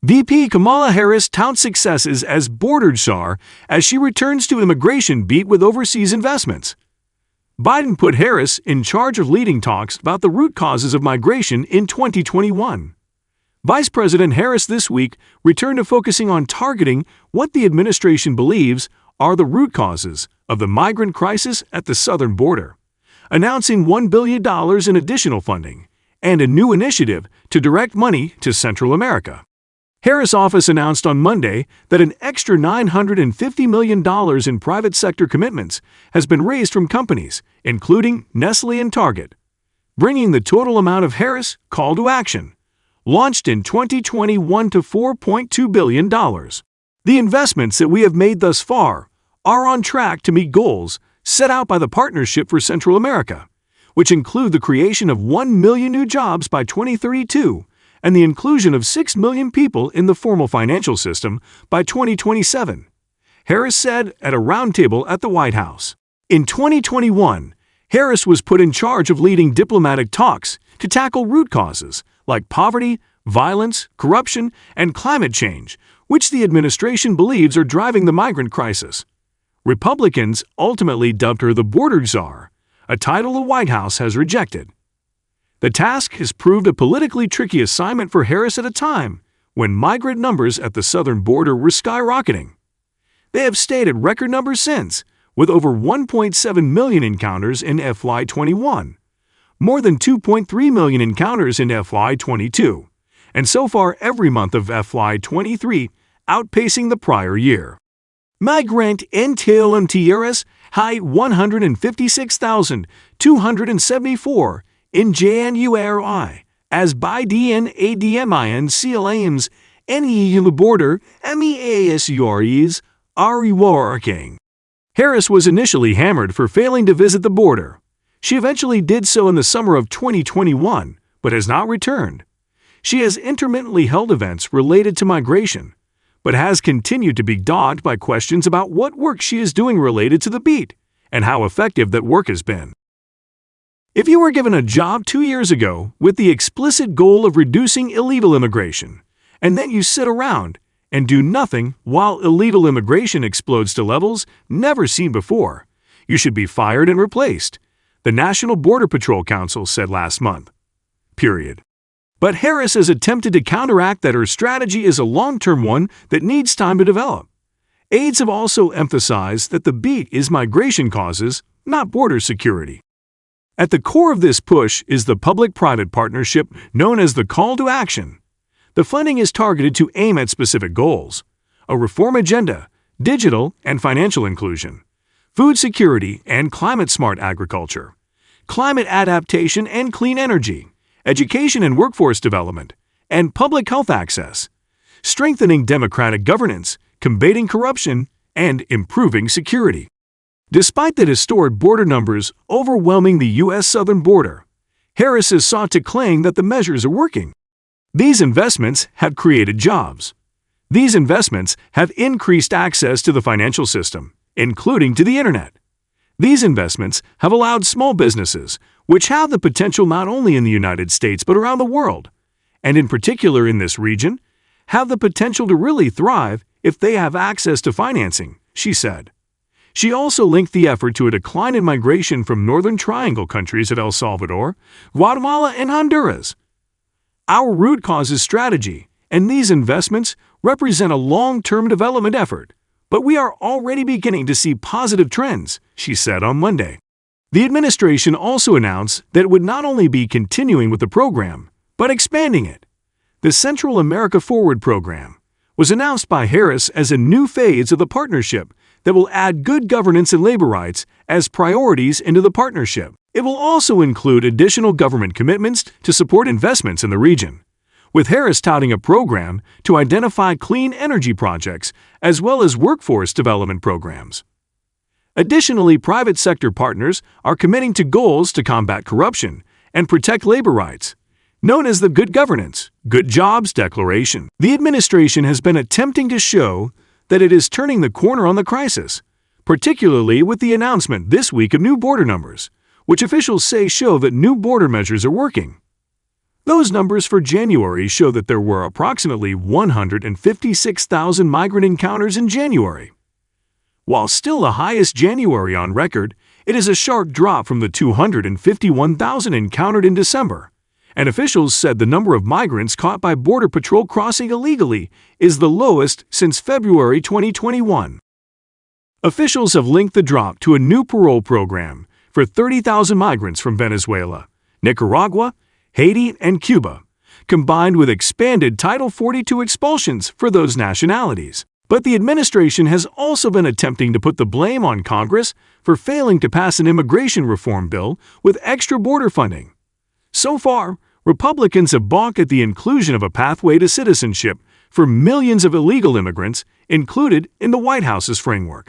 VP Kamala Harris touts successes as border czar as she returns to immigration beat with overseas investments. Biden put Harris in charge of leading talks about the root causes of migration in 2021. Vice President Harris this week returned to focusing on targeting what the administration believes are the root causes of the migrant crisis at the southern border, announcing $1 billion in additional funding and a new initiative to direct money to Central America. Harris' office announced on Monday that an extra $950 million in private sector commitments has been raised from companies, including Nestle and Target, bringing the total amount of Harris' call to action, launched in 2021 to $4.2 billion. The investments that we have made thus far are on track to meet goals set out by the Partnership for Central America, which include the creation of 1 million new jobs by 2032 and the inclusion of 6 million people in the formal financial system by 2027, Harris said at a roundtable at the White House. In 2021, Harris was put in charge of leading diplomatic talks to tackle root causes like poverty, violence, corruption, and climate change, which the administration believes are driving the migrant crisis. Republicans ultimately dubbed her the border czar, a title the White House has rejected. The task has proved a politically tricky assignment for Harris at a time when migrant numbers at the southern border were skyrocketing. They have stayed at record numbers since, with over 1.7 million encounters in FY21, more than 2.3 million encounters in FY22, and so far every month of FY23 outpacing the prior year. Migrant entidades high 156,274 in January, as by DNADMIN claims any border MEASUREs are working. Harris was initially hammered for failing to visit the border. She eventually did so in the summer of 2021, but has not returned. She has intermittently held events related to migration, but has continued to be dogged by questions about what work she is doing related to the beat and how effective that work has been. If you were given a job 2 years ago with the explicit goal of reducing illegal immigration, and then you sit around and do nothing while illegal immigration explodes to levels never seen before, you should be fired and replaced, the National Border Patrol Council said last month. Period. But Harris has attempted to counteract that her strategy is a long-term one that needs time to develop. Aides have also emphasized that the beat is migration causes, not border security. At the core of this push is the public-private partnership known as the Call to Action. The funding is targeted to aim at specific goals: a reform agenda, digital and financial inclusion, food security and climate-smart agriculture, climate adaptation and clean energy, education and workforce development, and public health access, strengthening democratic governance, combating corruption, and improving security. Despite the historic border numbers overwhelming the U.S. southern border, Harris has sought to claim that the measures are working. These investments have created jobs. These investments have increased access to the financial system, including to the internet. These investments have allowed small businesses, which have the potential not only in the United States but around the world, and in particular in this region, have the potential to really thrive if they have access to financing, she said. She also linked the effort to a decline in migration from Northern Triangle countries of El Salvador, Guatemala, and Honduras. Our root causes strategy, and these investments represent a long-term development effort, but we are already beginning to see positive trends, she said on Monday. The administration also announced that it would not only be continuing with the program, but expanding it. The Central America Forward program was announced by Harris as a new phase of the partnership that will add good governance and labor rights as priorities into the partnership. It will also include additional government commitments to support investments in the region, with Harris touting a program to identify clean energy projects as well as workforce development programs. Additionally, private sector partners are committing to goals to combat corruption and protect labor rights, known as the Good Governance, Good Jobs Declaration. The administration has been attempting to show that it is turning the corner on the crisis, particularly with the announcement this week of new border numbers, which officials say show that new border measures are working. Those numbers for January show that there were approximately 156,000 migrant encounters in January. While still the highest January on record, it is a sharp drop from the 251,000 encountered in December, and officials said the number of migrants caught by Border Patrol crossing illegally is the lowest since February 2021. Officials have linked the drop to a new parole program for 30,000 migrants from Venezuela, Nicaragua, Haiti, and Cuba, combined with expanded Title 42 expulsions for those nationalities. But the administration has also been attempting to put the blame on Congress for failing to pass an immigration reform bill with extra border funding. So far, Republicans have balked at the inclusion of a pathway to citizenship for millions of illegal immigrants included in the White House's framework.